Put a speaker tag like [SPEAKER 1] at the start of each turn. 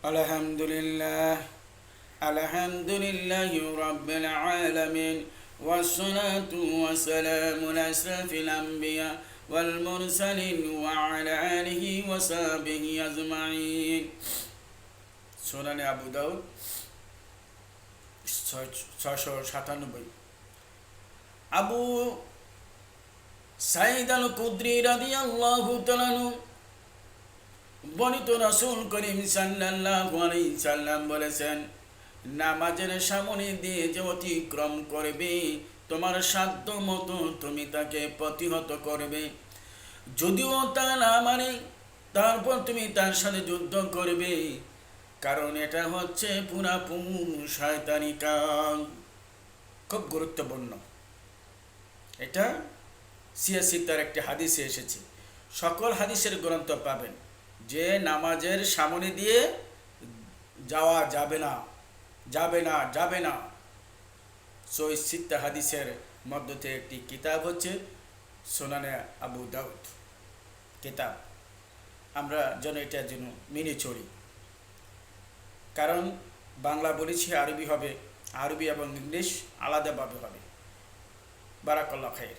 [SPEAKER 1] الحمد لله الحمد لله رب العالمين والصلاة والسلام على أشرف الأنبياء والمرسلين وعلى آله وصحبه أجمعين সুনানে আবু দাউদ 697 আবু সাঈদ আল কুদরি রাদিয়াল্লাহু তাআলা বর্ণিত রাসূল করিম সাল্লাল্লাহু আলাইহি সাল্লাম বলেছেন, নামাজের সামনে দিয়ে যে অতিক্রম করবে তোমার সাধ্য মতো তুমি তাকে প্রতিহত করবে, যদিও তা না মানে তারপর তুমি তার সাথে যুদ্ধ করবে, কারণ এটা হচ্ছে পুরাপুরি শয়তানি কাজ। খুব গুরুত্বপূর্ণ। এটা সিয়াসিতার একটি হাদিসে এসেছে। সকল হাদিসের গ্রন্থ পাবেন যে নামাজের সামনে দিয়ে যাওয়া যাবে না, যাবে না, যাবে না। সহিহ সিত্তা হাদিসের মধ্য থেকে একটি কিতাব হচ্ছে সুনানে আবু দাউদ কিতাব। আমরা যেন এটার জন্য মেনে চলি, কারণ বাংলা বলেছি, আরবি হবে, আরবি এবং ইংলিশ আলাদাভাবে হবে। বারাকাল্লাহু খাইর।